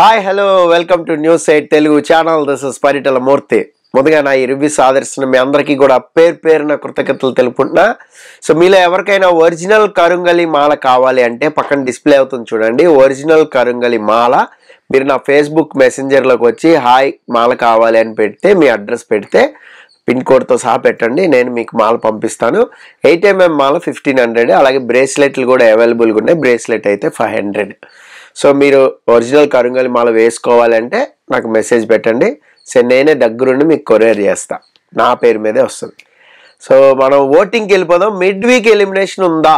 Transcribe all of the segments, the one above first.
Hi hello welcome to news 8 Telugu channel. This is Paritala Murthy. ముందుగా నా ఈ రివ్యూస్ ఆదరిస్తున్న మీ అందరికీ కూడా పేరున కృతజ్ఞతలు తెలుపుకుంటున్నా. సో మీలో ఎవరికైనా ఒరిజినల్ కరుంగలి మాల కావాలి అంటే పక్కన డిస్ప్లే అవుతుంది చూడండి, ఒరిజినల్ కరుంగలి మాల. మీరు నా ఫేస్బుక్ మెసెంజర్లోకి వచ్చి హాయ్ మాల కావాలి అని పెడితే, మీ అడ్రస్ పెడితే పిన్ కోడ్తో సహా పెట్టండి, నేను మీకు మాల పంపిస్తాను. 8mm మాల 1500, అలాగే బ్రేస్లెట్లు కూడా అవైలబుల్గా ఉన్నాయి. బ్రేస్లెట్ అయితే 500. సో మీరు ఒరిజినల్ కరుంగలి మాల వేసుకోవాలంటే నాకు మెసేజ్ పెట్టండి. సో నేనే దగ్గరుండి మీకు కొరియర్ చేస్తా, నా పేరు మీదే వస్తుంది. సో మనం ఓటింగ్కి వెళ్ళిపోదాం. మిడ్ వీక్ ఎలిమినేషన్ ఉందా?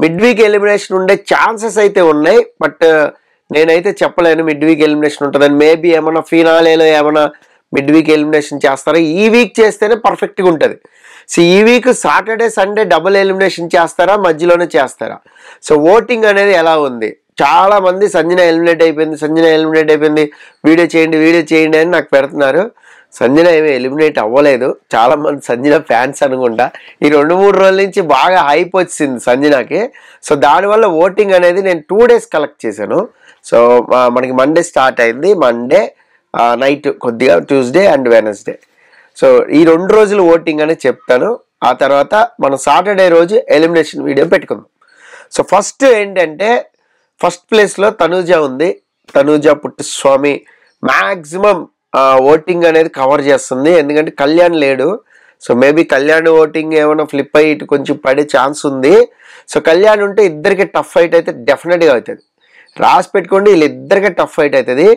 మిడ్ వీక్ ఎలిమినేషన్ ఉండే ఛాన్సెస్ అయితే ఉన్నాయి, బట్ నేనైతే చెప్పలేను మిడ్ వీక్ ఎలిమినేషన్ ఉంటుందని. మేబీ ఏమన్నా ఫినాలేలో ఏమన్నా మిడ్ వీక్ ఎలిమినేషన్ చేస్తారా? ఈ వీక్ చేస్తేనే పర్ఫెక్ట్గా ఉంటుంది. సో ఈ week Saturday Sunday double elimination చేస్తారా, మధ్యలోనే చేస్తారా? సో ఓటింగ్ అనేది ఎలా ఉంది? చాలా మంది సంజన ఎలిమినేట్ అయిపోయింది, వీడియో చేయండి అని నాకు పెడుతున్నారు. సంజన ఏమీ ఎలిమినేట్ అవ్వలేదు. చాలా మంది సంజన ఫ్యాన్స్ అనుకుంటా. ఈ 2-3 రోజుల నుంచి బాగా హైప్ వచ్చింది సంజనకి. సో దానివల్ల ఓటింగ్ అనేది నేను 2 days కలెక్ట్ చేశాను. సో మనకి మండే స్టార్ట్ అయింది, మండే నైట్ కొద్దిగా, ట్యూస్డే అండ్ వెనస్డే. సో ఈ 2 రోజులు ఓటింగ్ అనేది చెప్తాను. ఆ తర్వాత మనం సాటర్డే రోజు ఎలిమినేషన్ వీడియో పెట్టుకుందాం. సో ఫస్ట్ ఏంటంటే, ఫస్ట్ ప్లేస్లో తనూజ ఉంది. తనూజ పుట్టుస్వామి మ్యాక్సిమం ఓటింగ్ అనేది కవర్ చేస్తుంది, ఎందుకంటే కళ్యాణ్ లేడు. సో మేబీ కళ్యాణ్ ఓటింగ్ ఏమైనా ఫ్లిప్ అయ్యి ఇటు కొంచెం పడే ఛాన్స్ ఉంది. సో కళ్యాణ్ ఉంటే ఇద్దరికి టఫ్ ఫైట్ అయితే డెఫినెట్గా అవుతుంది. రాసి పెట్టుకోండి, వీళ్ళిద్దరికీ టఫ్ ఫైట్ అవుతుంది.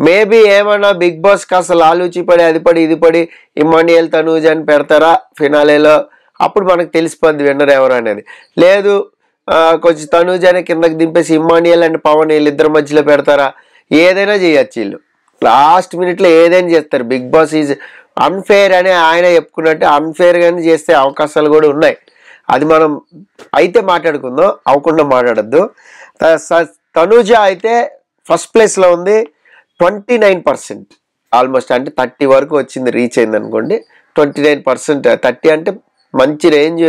మేబీ ఏమైనా బిగ్ బాస్ కాస్త లాలూచి పడి అది పడి ఇది పడి ఇమ్మాన్యుయల్ తనూజ అని పెడతారా ఫినాలేలో, అప్పుడు మనకు తెలిసిపోద్ది విన్నర్ ఎవరు అనేది. లేదు కొంచెం తనూజానే కిందకి దింపేసి ఇమ్మాన్యుయల్ అండ్ పవన్ వీళ్ళిద్దరి మధ్యలో పెడతారా? ఏదైనా చేయొచ్చు వీళ్ళు, లాస్ట్ మినిట్లో ఏదైనా చేస్తారు. బిగ్ బాస్ ఈజ్ అన్ఫేర్ అని ఆయన చెప్పుకున్నట్టు అన్ఫేర్గానే చేసే అవకాశాలు కూడా ఉన్నాయి. అది మనం అయితే మాట్లాడుకుందాం, అవ్వకుండా మాట్లాడద్దు. తనూజ అయితే ఫస్ట్ ప్లేస్లో ఉంది, 29%, ఆల్మోస్ట్ అంటే 30 వరకు వచ్చింది, రీచ్ అయింది అనుకోండి. 29%, 30 అంటే మంచి రేంజ్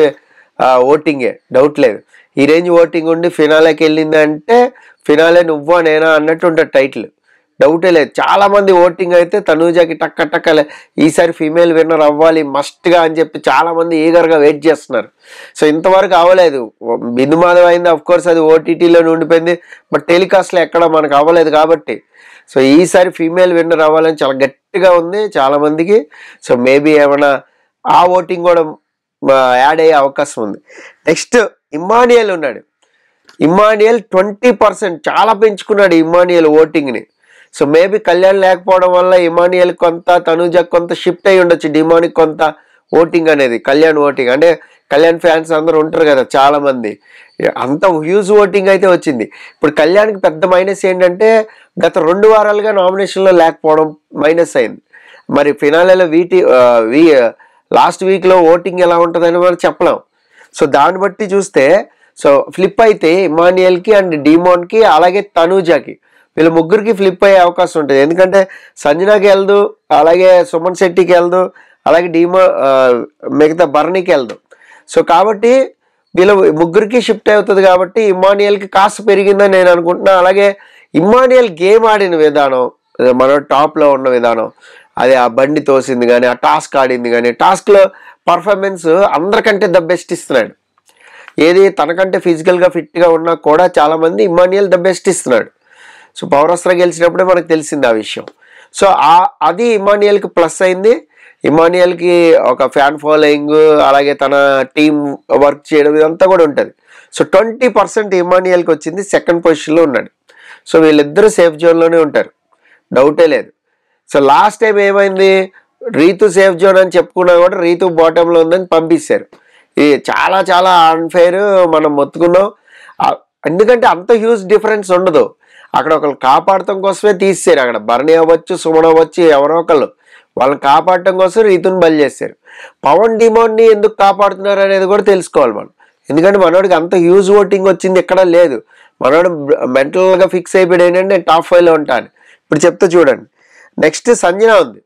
ఓటింగే, డౌట్ లేదు. ఈ రేంజ్ ఓటింగ్ ఉండి ఫినాలేకి వెళ్ళింది అంటే ఫినాలే నువ్వా నేనా అన్నట్టు ఉంటుంది టైటిల్, డౌటే లేదు. చాలామంది ఓటింగ్ అయితే తనూజకి టక్కలే ఈసారి ఫీమేల్ విన్నర్ అవ్వాలి మస్ట్గా అని చెప్పి చాలామంది ఈగర్గా వెయిట్ చేస్తున్నారు. సో ఇంతవరకు అవ్వలేదు. బిందు మాధవ్ అయింది, అఫ్కోర్స్ అది ఓటీటీలోనే ఉండిపోయింది, బట్ టెలికాస్ట్లో ఎక్కడ మనకు అవ్వలేదు కాబట్టి. సో ఈసారి ఫీమేల్ విన్నర్ అవ్వాలని చాలా గట్టిగా ఉంది చాలామందికి. సో మేబీ ఏమైనా ఆ ఓటింగ్ కూడా యాడ్ అయ్యే అవకాశం ఉంది. నెక్స్ట్ ఇమ్మాన్యుయల్ ఉన్నాడు. ఇమ్మాన్యుయల్ 20%, చాలా పెంచుకున్నాడు ఇమ్మాన్యుయల్ ఓటింగ్ని. సో మేబీ కళ్యాణ్ లేకపోవడం వల్ల ఇమ్మాన్యుయల్ కొంత, తనూజకు కొంత షిఫ్ట్ అయ్యి ఉండొచ్చు, డిమానికి కొంత ఓటింగ్ అనేది. కళ్యాణ్ ఓటింగ్ అంటే కళ్యాణ్ ఫ్యాన్స్ అందరూ ఉంటారు కదా చాలామంది, అంత హ్యూజ్ ఓటింగ్ అయితే వచ్చింది. ఇప్పుడు కళ్యాణ్కి పెద్ద మైనస్ ఏంటంటే గత 2 వారాలుగా నామినేషన్లో లేకపోవడం మైనస్ అయింది. మరి ఫినాలేలో లాస్ట్ వీక్లో ఓటింగ్ ఎలా ఉంటుందని మనం చెప్పలేం. సో దాన్ని బట్టి చూస్తే సో ఫ్లిప్ అయితే ఇమ్మాన్యుయల్కి అండ్ డిమోన్కి అలాగే తనూజకి, వీళ్ళ ముగ్గురికి ఫ్లిప్ అయ్యే అవకాశం ఉంటుంది. ఎందుకంటే సంజనాకి వెళ్దు, అలాగే సుమన్ శెట్టికి వెళ్దు, అలాగే మిగతా బర్నీకి వెళ్దు. సో కాబట్టి వీళ్ళ ముగ్గురికి షిఫ్ట్ అవుతుంది కాబట్టి ఇమ్మాన్యుయల్కి కాస్త పెరిగిందని నేను అనుకుంటున్నా. అలాగే ఇమ్మాన్యుయల్ గేమ్ ఆడిన విధానం, మన టాప్లో ఉన్న విధానం, అది ఆ బండి తోసింది కానీ, ఆ టాస్క్ ఆడింది కానీ, టాస్క్లో పర్ఫార్మెన్స్ అందరికంటే ద బెస్ట్ ఇస్తున్నాడు. ఏది తనకంటే ఫిజికల్గా ఫిట్గా ఉన్నా కూడా చాలామంది ఇమ్మాన్యుయల్ ద బెస్ట్ ఇస్తున్నాడు. సో పౌరస్త్ర గెలిచినప్పుడే మనకు తెలిసింది ఆ విషయం. సో అది ఇమ్మాన్యుయల్కి ప్లస్ అయింది. ఇమ్మాన్యుయల్కి ఒక ఫ్యాన్ ఫాలోయింగ్, అలాగే తన టీం వర్క్ చేయడం ఇదంతా కూడా ఉంటుంది. సో 20% ఇమ్మాన్యుయల్కి వచ్చింది, సెకండ్ పొజిషన్లో ఉన్నాడు. సో వీళ్ళిద్దరూ సేఫ్ జోన్లోనే ఉంటారు, డౌటే లేదు. సో లాస్ట్ టైం ఏమైంది, రీతు సేఫ్ జోన్ అని చెప్పుకున్నా కూడా రీతు బాటంలో ఉందని పంపిస్తారు. ఇది చాలా చాలా అన్ఫేర్, మనం మొత్తుకున్నాం. ఎందుకంటే అంత హ్యూజ్ డిఫరెన్స్ ఉండదు. అక్కడ ఒకళ్ళు కాపాడటం కోసమే తీసేశారు. అక్కడ బర్నీ అవ్వచ్చు, సుమన్ అవ్వచ్చు, ఎవరో ఒకళ్ళు వాళ్ళని కాపాడటం కోసం రీతుని బలి చేశారు. పవన్ డిమోన్ని ఎందుకు కాపాడుతున్నారు అనేది కూడా తెలుసుకోవాలి మనం. ఎందుకంటే మనోడికి అంత హ్యూజ్ ఓటింగ్ వచ్చింది ఎక్కడా లేదు. మనోడు మెంటల్గా ఫిక్స్ అయిపోయాడు ఏంటంటే నేను టాప్ 5లో ఉంటాను. ఇప్పుడు చెప్తే చూడండి. నెక్స్ట్ సంజన ఉంది.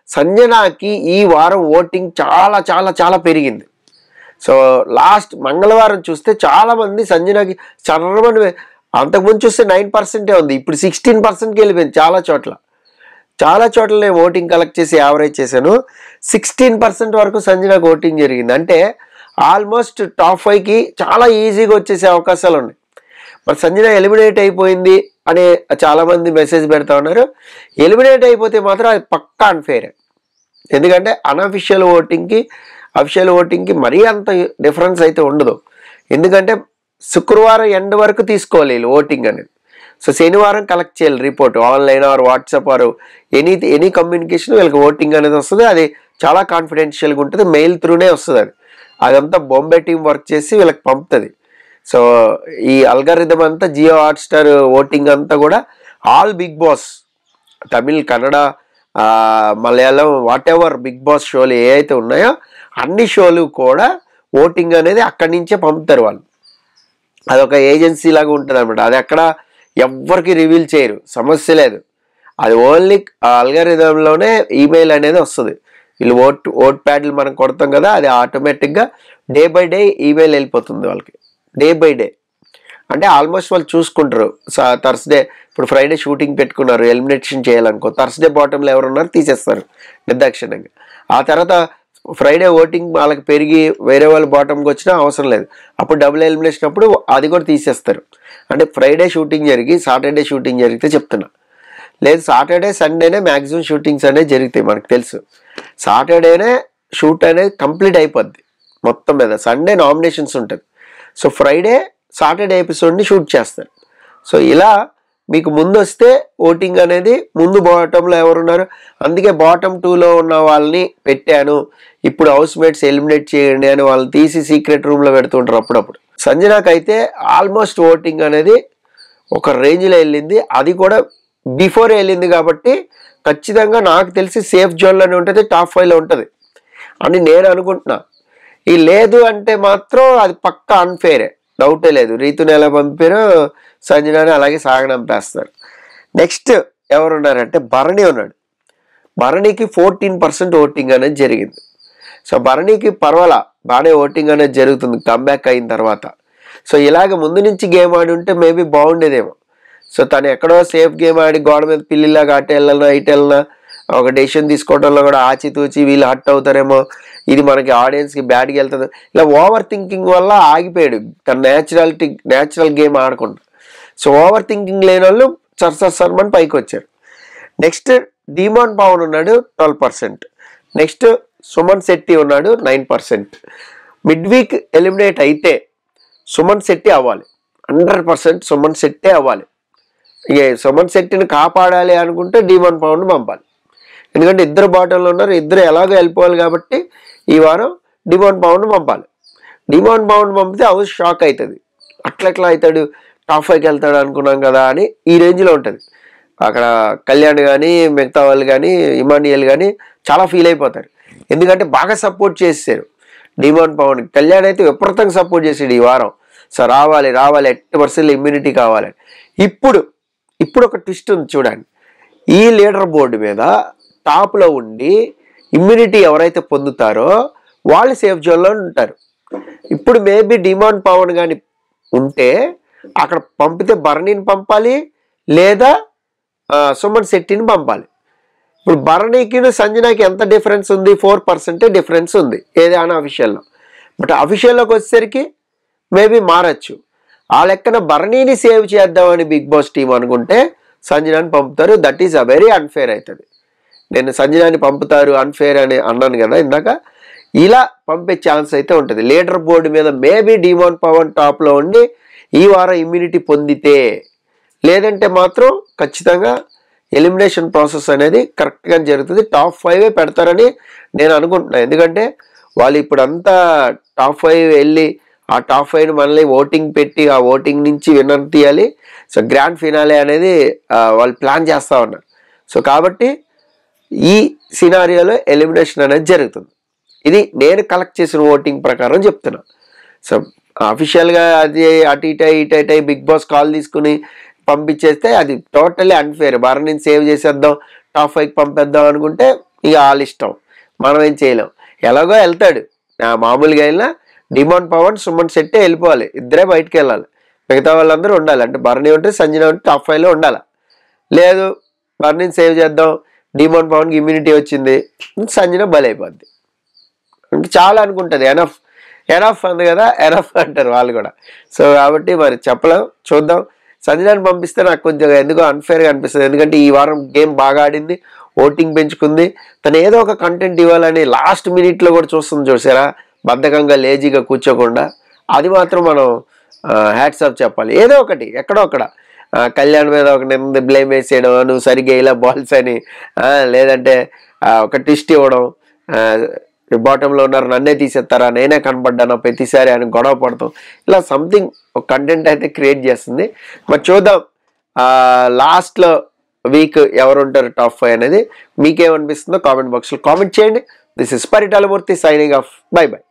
సంజనాకి ఈ వారం ఓటింగ్ చాలా చాలా చాలా పెరిగింది. సో లాస్ట్ మంగళవారం చూస్తే చాలామంది సంజనాకి చర్రమని అంతకుముందు చూస్తే 9% ఉంది, ఇప్పుడు 16%కి వెళ్ళిపోయింది. చాలా చోట్ల నేను ఓటింగ్ కలెక్ట్ చేసి యావరేజ్ చేశాను, 16% వరకు సంజనాకు ఓటింగ్ జరిగింది. అంటే ఆల్మోస్ట్ టాప్ 5కి చాలా ఈజీగా వచ్చేసే అవకాశాలు ఉన్నాయి. మరి సంజన ఎలిమినేట్ అయిపోయింది అనే చాలామంది మెసేజ్ పెడతా ఉన్నారు. ఎలిమినేట్ అయిపోతే మాత్రం అది పక్కా అన్ఫేర్. ఎందుకంటే అన్అఫిషియల్ ఓటింగ్కి మరీ అంత డిఫరెన్స్ అయితే ఉండదు. ఎందుకంటే శుక్రవారం ఎండ్ వరకు తీసుకోవాలి వీళ్ళు ఓటింగ్ అనేది. సో శనివారం కలెక్ట్ చేయాలి report, online or WhatsApp or any communication వీళ్ళకి ఓటింగ్ అనేది వస్తుంది. అది చాలా కాన్ఫిడెన్షియల్గా ఉంటుంది, మెయిల్ త్రూనే వస్తుంది. అదంతా బాంబే టీం వర్క్ చేసి వీళ్ళకి పంపుతుంది. సో ఈ అల్గారిథం అంతా జియో హాట్స్టార్ ఓటింగ్ అంతా కూడా all Bigg Boss, Tamil, Kannada, Malayalam, whatever Bigg Boss షోలు ఏ అయితే ఉన్నాయో అన్ని షోలు కూడా ఓటింగ్ అనేది అక్కడి నుంచే పంపుతారు వాళ్ళు. అదొక ఏజెన్సీ లాగా ఉంటుంది అనమాట. అది ఎక్కడ ఎవ్వరికి రివీల్ చేయరు, సమస్య లేదు. అది ఓన్లీ అల్గారిథంలోనే ఈమెయిల్ అనేది వస్తుంది. వీళ్ళు ఓట్ ప్యాడ్లు మనం కొడతాం కదా, అది ఆటోమేటిక్గా డే బై డే ఈమెయిల్ వెళ్ళిపోతుంది వాళ్ళకి. డే బై డే అంటే ఆల్మోస్ట్ వాళ్ళు చూసుకుంటారు. థర్స్డే ఇప్పుడు ఫ్రైడే షూటింగ్ పెట్టుకున్నారు, ఎలిమినేషన్ చేయాలనుకో, థర్స్డే బాటంలో ఎవరున్నారు తీసేస్తారు నిర్దాక్షిణ్యంగా. ఆ తర్వాత ఫ్రైడే ఓటింగ్ వాళ్ళకి పెరిగి వేరే వాళ్ళు బాటంకి వచ్చినా అవసరం లేదు, అప్పుడు డబుల్ ఎలిమినేషన్ అప్పుడు అది కూడా తీసేస్తారు. అంటే ఫ్రైడే షూటింగ్ జరిగి సాటర్డే షూటింగ్ జరిగితే చెప్తున్నా, లేదు సాటర్డే సండేనే మ్యాక్సిమం షూటింగ్స్ అనేది జరుగుతాయి. మనకు తెలుసు సాటర్డేనే షూట్ అనేది కంప్లీట్ అయిపోద్ది మొత్తం మీద, సండే నామినేషన్స్ ఉంటుంది. సో ఫ్రైడే సాటర్డే ఎపిసోడ్ని షూట్ చేస్తారు. సో ఇలా మీకు ముందు వస్తే ఓటింగ్ అనేది ముందు బాటంలో ఎవరున్నారు, అందుకే బాటమ్ 2లో ఉన్న వాళ్ళని పెట్టాను, ఇప్పుడు హౌస్ మేట్స్ ఎలిమినేట్ చేయండి అని వాళ్ళు తీసి సీక్రెట్ రూమ్లో పెడుతుంటారు అప్పుడప్పుడు. సంజనాకి అయితే ఆల్మోస్ట్ ఓటింగ్ అనేది ఒక రేంజ్లో వెళ్ళింది, అది కూడా బిఫోర్ వెళ్ళింది కాబట్టి ఖచ్చితంగా నాకు తెలిసి సేఫ్ జోన్లోనే ఉంటుంది, టాప్ 5లో ఉంటుంది అని నేను అనుకుంటున్నా. ఈ లేదు అంటే మాత్రం అది పక్కా అన్ఫేరే, డౌటే లేదు. రీతుని ఎలా పంపారో సంజనాని అలాగే సాగనంపేస్తారు. నెక్స్ట్ ఎవరున్నారంటే భరణి ఉన్నాడు. భరణికి 14% ఓటింగ్ అనేది జరిగింది. సో భరణికి పర్వాలా బాగానే ఓటింగ్ అనేది జరుగుతుంది కమ్బ్యాక్ అయిన తర్వాత. సో ఇలాగ ముందు నుంచి గేమ్ ఆడి ఉంటే మేబీ బాగుండేదేమో. సో తను ఎక్కడో సేఫ్ గేమ్ ఆడి గోడ మీద పిల్లిలాగా అటు వెళ్ళినా ఇటు వెళ్ళినా ఒక డెసిషన్ తీసుకోవడంలో కూడా ఆచితూచి వీళ్ళు హట్ అవుతారేమో, ఇది మనకి ఆడియన్స్కి బ్యాడ్కి వెళ్తుంది, ఇలా ఓవర్ థింకింగ్ వల్ల ఆగిపోయాడు తన న్యాచురల్ గేమ్ ఆడకుండా. సో ఓవర్ థింకింగ్ లేని వాళ్ళు సర్మన్ పైకి వచ్చారు. నెక్స్ట్ డిమాన్ పవన్ ఉన్నాడు 12%. నెక్స్ట్ సుమన్ శెట్టి ఉన్నాడు 9%. మిడ్ వీక్ ఎలిమినేట్ అయితే సుమన్ శెట్టి అవ్వాలి, 100% సుమన్ శెట్టే అవ్వాలి. ఇక సుమన్ శెట్టిని కాపాడాలి అనుకుంటే డిమాన్ పవన్ పంపాలి, ఎందుకంటే ఇద్దరు బాటంలో ఉన్నారు, ఇద్దరు ఎలాగో వెళ్ళిపోవాలి కాబట్టి ఈ వారం డిమాన్ పవన్ పంపాలి. డిమాన్ పవన్ పంపితే హౌస్ షాక్ అవుతుంది, అట్లెట్లా అవుతాడు టాప్ 5కి వెళ్తాడు అనుకున్నాం కదా అని ఈ రేంజ్లో ఉంటుంది. అక్కడ కళ్యాణ్ కానీ మిగతా వాళ్ళు కానీ ఇమానియల్ కానీ చాలా ఫీల్ అయిపోతారు, ఎందుకంటే బాగా సపోర్ట్ చేశారు డిమాన్ పవన్. కళ్యాణ్ అయితే విపరీతంగా సపోర్ట్ చేసాడు ఈ వారం, సో రావాలి 80% ఇమ్యూనిటీ కావాలి. ఇప్పుడు ఒక ట్విస్ట్ ఉంది చూడండి, ఈ లీడర్ బోర్డు మీద టాప్లో ఉండి ఇమ్యూనిటీ ఎవరైతే పొందుతారో వాళ్ళు సేఫ్ జోన్లో ఉంటారు. ఇప్పుడు మేబీ డిమాండ్ పవన్ కానీ ఉంటే అక్కడ పంపితే భరణిని పంపాలి లేదా సుమన్ శెట్టిని పంపాలి. ఇప్పుడు భరణికి సంజనాకి ఎంత డిఫరెన్స్ ఉంది, 4% డిఫరెన్స్ ఉంది ఏదైనా అఫీషియల్లో. బట్ అఫీషియల్లోకి వచ్చేసరికి మేబీ మారచ్చు. ఆ లెక్కన భరణిని సేవ్ చేద్దామని బిగ్ బాస్ టీం అనుకుంటే సంజనాని పంపుతారు, that is a very unfair అవుతుంది. నేను సంజనాని పంపుతారు అన్ఫేర్ అని అన్నాను కదా ఇందాక, ఇలా పంపే ఛాన్స్ అయితే ఉంటుంది. లీడర్ బోర్డు మీద మేబీ డిమాండ్ పవన్ టాప్లో ఉండి ఈ వారం ఇమ్యూనిటీ పొందితే, లేదంటే మాత్రం ఖచ్చితంగా ఎలిమినేషన్ ప్రాసెస్ అనేది కరెక్ట్గా జరుగుతుంది. టాప్ 5 పెడతారని నేను అనుకుంటున్నాను, ఎందుకంటే వాళ్ళు ఇప్పుడంతా టాప్ 5 వెళ్ళి ఆ టాప్ 5 మళ్ళీ ఓటింగ్ పెట్టి ఆ ఓటింగ్ నుంచి విన్నర్ తీయాలి. సో గ్రాండ్ ఫినాలే అనేది వాళ్ళు ప్లాన్ చేస్తూ ఉన్నారు. సో కాబట్టి ఈ సినారియోలో ఎలిమినేషన్ అనేది జరుగుతుంది. ఇది నేను కలెక్ట్ చేసిన ఓటింగ్ ప్రకారం చెప్తున్నా. సో అఫీషియల్గా అది అటు ఇటు బిగ్ బాస్ కాల్ తీసుకుని పంపించేస్తే అది టోటల్లీ అన్ఫేర్. భరణిని సేవ్ చేసేద్దాం టాప్ 5కి పంపేద్దాం అనుకుంటే ఇక వాళ్ళ ఇష్టం, మనం ఏం చేయలేం. ఎలాగో వెళ్తాడు, మామూలుగా వెళ్ళినా డిమాండ్ పవన్ సుమన్ శెట్టే వెళ్ళిపోవాలి, ఇద్దరే బయటకు వెళ్ళాలి. మిగతా వాళ్ళందరూ ఉండాలి. అంటే భరణి ఉంటే సంజన ఉంటే టాప్ 5లో ఉండాలి. లేదు బర్నీని సేవ్ చేద్దాం, డిమోన్ పవన్కి ఇమ్యూనిటీ వచ్చింది, సంజన బలైపోద్ది. అంటే చాలా అనుకుంటుంది, ఎనఫ్ అంది కదా, ఎనఫ్ అంటారు వాళ్ళు కూడా. సో కాబట్టి మరి చెప్పలేం, చూద్దాం. సంజనాని పంపిస్తే నాకు కొంచెం ఎందుకో అన్ఫేర్గా అనిపిస్తుంది. ఎందుకంటే ఈ వారం గేమ్ బాగా ఆడింది, ఓటింగ్ పెంచుకుంది. తను ఏదో ఒక కంటెంట్ ఇవ్వాలని లాస్ట్ మినిట్లో కూడా చూసారా, బద్ధకంగా లేజీగా కూర్చోకుండా. అది మాత్రం మనం హ్యాట్సాప్ చెప్పాలి. ఏదో ఒకటి ఎక్కడో అక్కడ కళ్యాణ్ మీద ఒక నింద బ్లేమ్ వేసేయడం, నువ్వు సరిగ్గా ఇలా బాల్స్ అని, లేదంటే ఒక ట్విస్ట్ ఇవ్వడం, బాటంలో ఉన్నారు నన్నే తీసేస్తారా, నేనే కనపడ్డాను ప్రతిసారి అని గొడవ పడతాం. ఇలా సంథింగ్ ఒక కంటెంట్ అయితే క్రియేట్ చేస్తుంది. మరి చూద్దాం లాస్ట్లో వీక్ ఎవరు ఉంటారు టాప్ 5 అనేది. మీకేమనిపిస్తుందో కామెంట్ బాక్స్లో కామెంట్ చేయండి. This is Paritala Murthy signing off. By by.